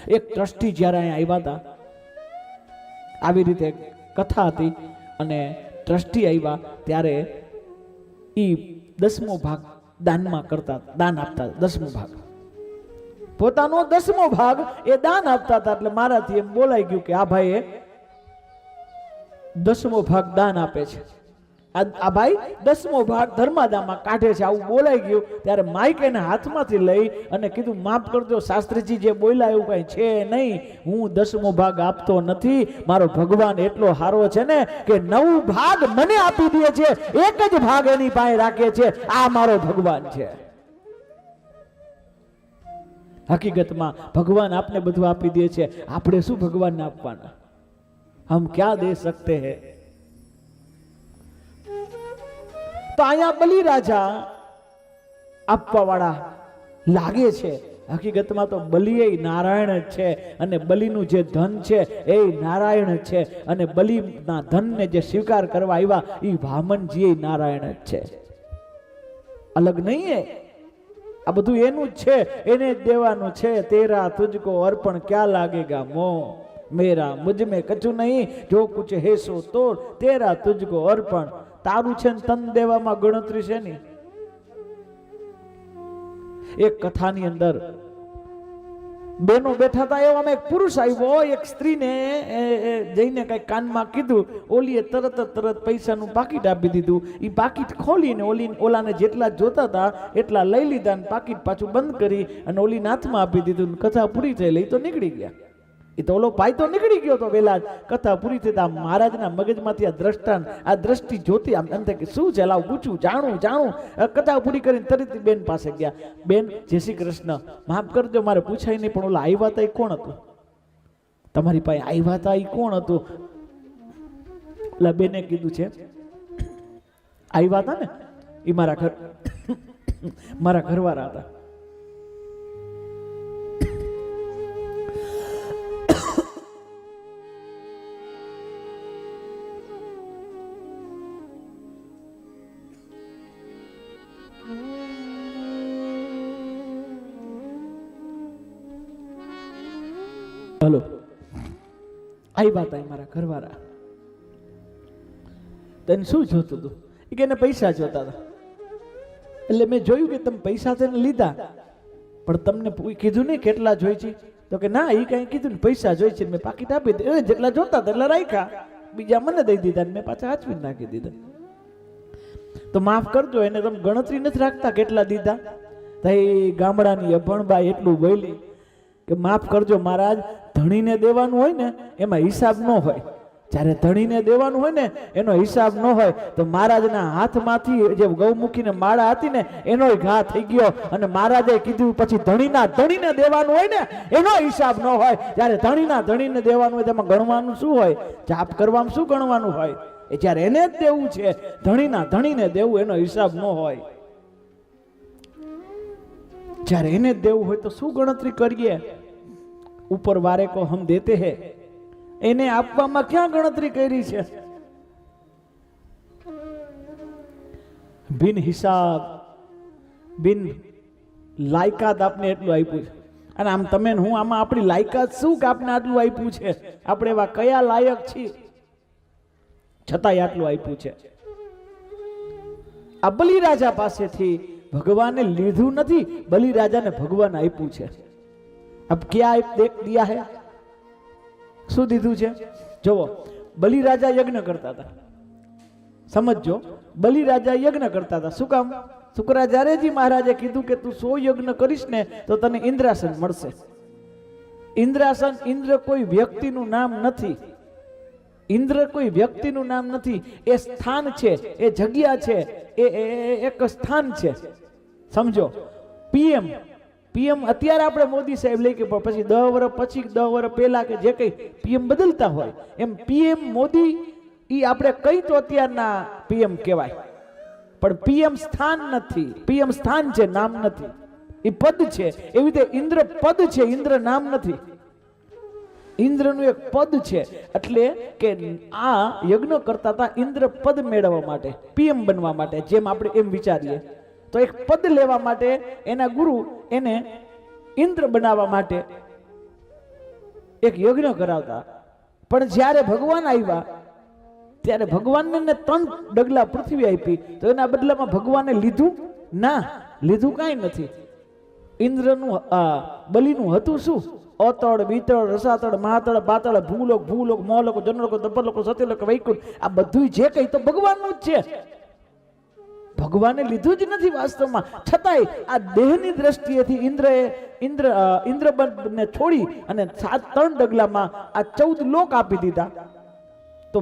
એક ટ્રસ્ટી જ્યારે અહીંયા આવ્યા હતા, આવી રીતે કથા હતી અને ટ્રસ્ટી આવ્યા ત્યારે એ 10મો ભાગ દાનમાં કરતા, દાન આપતા. 10મો ભાગ પોતાનો 10મો ભાગ એ દાન આપતા હતા. એટલે મારાથી એમ બોલાઈ ગયું કે આ ભાઈ 10મો ભાગ દાન આપે છે, આ ભાઈ 10મો ભાગ ધર્માદામાં કાઢે છે, આવું બોલાઈ ગયું. ત્યારે માઇક એને હાથમાંથી લઈ અને કીધું માફ કરજો શાસ્ત્રીજી, જે બોલ્યા એવું કઈ છે નહીં, હું 10મો ભાગ આપતો નથી. મારો ભગવાન એટલો હારો છે ને કે 9 ભાગ મને આપી દે છે, એક જ ભાગ એની પાસે રાખે છે. આ મારો ભગવાન છે. હકીકતમાં ભગવાન આપને બધું આપી દે છે, આપણે શું ભગવાનને આપવાના? હમ ક્યાં દે સકતે હૈ? તો અહીંયા બલિરાજા આપવા વાળા લાગે છે. હકીકતમાં તો બલિ એ નારાયણ જ છે અને બલિનું જે ધન છે એ નારાયણ જ છે અને બલિના ધનને જે સ્વીકાર કરવા આવ્યા એ વામનજી એ નારાયણ જ છે, અલગ નહીં હે. આ બધું એનું જ છે, એને જ દેવાનું છે. તેરા તુજકો અર્પણ ક્યાં લાગેગા મોહ, મેરા મુझ में કછું નહીં, જો કુછ હે સો તોડ, તેરા તુજકો અર્પણ. તારું છે ને તન દેવામાં ગણતરી છે ને. એક કથાની અંદર બેનો બેઠા હતા, એવામાં એક પુરુષ આવ્યો, એક સ્ત્રીને જઈને કઈ કાનમાં કીધું. ઓલીએ તરત પૈસાનું પાકીટ આપી દીધું. એ પાકીટ ખોલીને ઓલાને જેટલા જોતા હતા એટલા લઈ લીધા અને પાકીટ પાછું બંધ કરી અને ઓલી હાથમાં આપી દીધું. કથા પૂરી થઈ લઈ તો નીકળી ગયા. એ તો ઓલો ભાઈ તો નીકળી ગયો તો વેલા જ. કથા પૂરી થતા મહારાજના મગજમાંથી આ દ્રષ્ટિ જોતી આમ એમ થાય કે શું છે, લાવ પૂછું, જાણું. કથા પૂરી કરીને તરત બેન પાસે ગયા. બેન જય શ્રી કૃષ્ણ, માફ કરજો મારે પૂછાય નહીં, પણ ઓલા આવ્યા હતા એ કોણ હતું? તમારી પાસે આવ્યા હતા એ કોણ હતું? ઓલા બેને કીધું છે આવ્યા હતા ને એ મારા ઘરવાળા હતા. હલો, આવ્યા હતા મારા ઘરવાળા. તને શું જોતું હતું? એ કે એને પૈસા જોતા હતા. એટલે મેં જોયું કે તમે પૈસા તેને લીધા, પણ તમને કીધું નહીં કેટલા જોઈ છે? તો કે ના, એ કઈ કીધું ને પૈસા જોઈ છે. મેં પાકીટ આપી દીધું, જેટલા જોતા હતા એટલા રાખ્યા, બીજા મને દઈ દીધા ને મેં પાછા હાચવી નાખી દીધા. તો માફ કરજો, એને તમે ગણતરી નથી રાખતા કેટલા દીધા? તઈ ગામડાની અભણબાઈ એટલું બોલી કે માફ કરજો મહારાજ, ધણીને દેવાનું હોય ને એમાં હિસાબ ન હોય. જ્યારે ધણીને દેવાનું હોય ને એનો હિસાબ ન હોય તો મહારાજના હાથમાંથી જે ગૌમુખીને માળા હતી ને એનો ઘા થઈ ગયો. અને મહારાજે કીધું પછી ધણીને દેવાનું હોય ને એનો હિસાબ ન હોય. જ્યારે ધણીને દેવાનું હોય તેમાં ગણવાનું શું હોય? જાપ કરવામાં શું ગણવાનું હોય? એ જ્યારે એને જ દેવું છે, ધણીને દેવું, એનો હિસાબ ન હોય. જ્યારે એને જ દેવું હોય તો શું ગણતરી કરીએ? ઉપર વારે કો હમ દેતે હે, એને આપવામાં ક્યાં ગણતરી કરી છે? બિન હિસાબ બિન લાયકાત આપને એટલું આપ્યું છે. અને આમ તમે હું આમાં આપણી લાયકાત શું કે આપને આટલું આપ્યું છે? આપણે એવા કયા લાયક છીએ છતાંય આટલું આપ્યું છે? આ બલિરાજા પાસેથી ભગવાને લીધું નથી, બલિરાજાને ભગવાન આપ્યું છે. अब क्या दिया है? શું દીધું છે? જુઓ, બલિરાજા યજ્ઞ કરતા હતા. સમજો, બલિરાજા યજ્ઞ કરતા હતા. શું કામ? શુક્રાચાર્યજી મહારાજે કીધું કે તું 100 યજ્ઞ કરીશ ને તો તને ઇન્દ્રાસન મળશે. ઇન્દ્રાસન, ઇન્દ્ર કોઈ વ્યક્તિનું નામ નથી. ઇન્દ્ર કોઈ વ્યક્તિનું નામ નથી. એ સ્થાન છે, એ જગ્યા છે, એ એક સ્થાન છે. સમજો, પીએમ અત્યારે આપણે મોદી સાહેબ લઈ કે પછી 10 વર્ષ પછી 10 વર્ષ પહેલા કે જે કઈ પીએમ બદલતા હોય એમ પીએમ મોદી ઈ આપણે કઈ તો અત્યારના પીએમ કહેવાય, પણ પીએમ સ્થાન નથી. પીએમ સ્થાન છે, નામ નથી. એ પદ છે. એવી રીતે ઇન્દ્ર પદ છે, ઇન્દ્ર નામ નથી. ઇન્દ્રનું એક પદ છે. એટલે કે આ યજ્ઞ કરતા હતા ઇન્દ્ર પદ મેળવવા માટે, પીએમ બનવા માટે. જેમ આપણે એમ વિચારીએ તો એક પદ લેવા માટે એના ગુરુ એને ઇન્દ્ર બનાવવા માટે એક યજ્ઞ કરાવતા, પણ જ્યારે ભગવાન આવ્યા ત્યારે ભગવાનને 3 ડગલા પૃથ્વી આપી, તો એના બદલામાં ભગવાને લીધું ના, લીધું કાંઈ નથી. ઇન્દ્રનું બલિનું હતું શું? અતળ, બીતળ, રસાતળ, મહાતળ, પાતળ, ભૂલોક, ભૂલોક, મોહલોક, જનલોક, દપરલોક, સત્યલોક, વૈકુંઠ, આ બધું જે કઈ તો ભગવાનનું જ છે. ભગવાને લીધું જ નથી વાસ્તવમાં. છતાંય આ દેહની દ્રષ્ટિએથી ઇન્દ્રને છોડી અને 3 ડગલામાં આ 14 લોક આપી દીધા. તો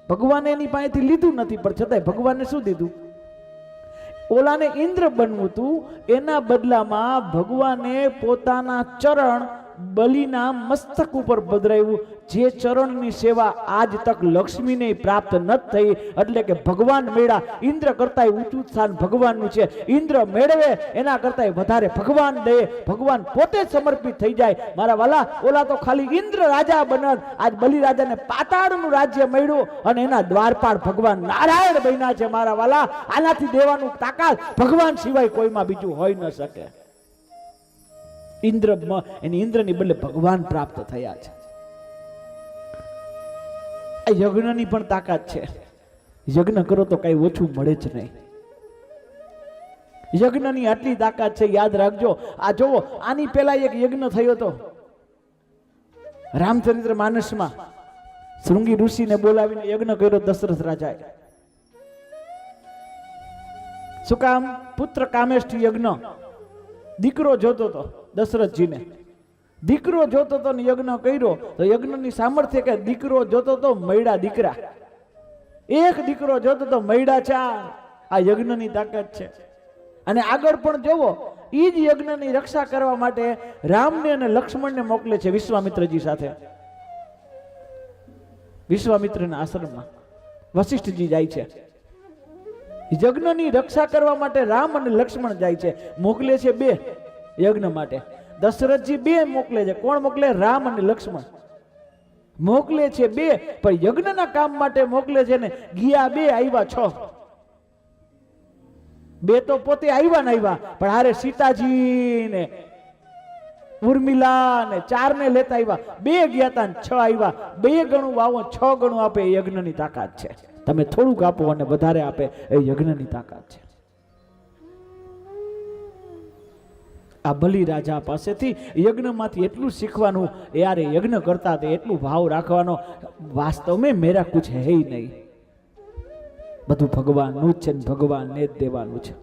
ભગવાને એની પાસેથી લીધું નથી, પણ છતાંય ભગવાને શું દીધું? ઓલાને ઇન્દ્ર બનવું હતું, એના બદલામાં ભગવાને પોતાના ચરણ બલિના મસ્તક ઉપર પધરાવ્યું. જે ચરણની સેવા આજ તક લક્ષ્મીને પ્રાપ્ત ન થઈ, એટલે કે ભગવાન મેળા. ઇન્દ્ર કરતાંય ઊંચું સ્થાન ભગવાનનું છે. ઇન્દ્ર મેળવે એના કરતાંય વધારે ભગવાન દે, ભગવાન પોતે સમર્પિત થઈ જાય. મારા વાલા, ઓલા તો ખાલી ઇન્દ્ર રાજા બનત, આજ બલિ રાજાને પાતાળનું રાજ્ય મળ્યું અને એના દ્વારપાળ ભગવાન નારાયણ બન્યા છે. મારા વાલા, આનાથી દેવાનું તાકાત ભગવાન સિવાય કોઈમાં બીજું હોઈ ન શકે. ઇન્દ્રની બદલે ભગવાન પ્રાપ્ત થયા છે. આ યજ્ઞની પણ તાકાત છે. યજ્ઞ કરો તો કઈ ઓછું મળે જ નહીં. યજ્ઞની આટલી તાકાત છે, યાદ રાખજો. આ જોવો, આની પહેલા એક યજ્ઞ થયો હતો રામચરિત્ર માનસમાં. શૃંગી ઋષિને બોલાવીને યજ્ઞ કર્યો દશરથ રાજાએ. શું કામ? પુત્ર કામેષ્ઠી યજ્ઞ. દીકરો જોતો હતો દશરથજીને, દીકરો જોતો તો ને યજ્ઞ કર્યો. તો યજ્ઞની સામર્થ્ય કે દીકરો જોતો તો મૈડા દીકરા, એક દીકરો જોતો તો મૈડા 4. આ યજ્ઞની તાકાત છે. અને આગળ પણ જોવો, એ જ યજ્ઞની રક્ષા કરવા માટે રામને અને લક્ષ્મણને મોકલે છે વિશ્વામિત્રજી સાથે. વિશ્વામિત્રના આશ્રમમાં વશિષ્ઠજી જાય છે. યજ્ઞની રક્ષા કરવા માટે રામ અને લક્ષ્મણ જાય છે. મોકલે છે 2 યજ્ઞ માટે. દશરથજી 2 મોકલે છે. કોણ મોકલે? રામ અને લક્ષ્મણ મોકલે છે 2, પણ યજ્ઞના કામ માટે મોકલે છે ને. ગયા 2, આવ્યા 6. 2 તો પોતે આવ્યા ને આવ્યા, પણ હારે સીતાજી ને ઉર્મિલા ને 4 ને લેતા આવ્યા. 2 ગયા તા 6 આવ્યા. 2 ગણું વાવો 6 ગણું આપે, એ યજ્ઞની તાકાત છે. તમે થોડુંક આપો અને વધારે આપે, એ યજ્ઞની તાકાત છે. આ બલિ રાજા પાસેથી યજ્ઞમાંથી એટલું શીખવાનું. યાર, યજ્ઞ કરતા તે એટલું ભાવ રાખવાનો. વાસ્તવ મેં મેરા કુછ હે નહીં, બધું ભગવાનનું જ છે, ભગવાનને જ દેવાનું છે.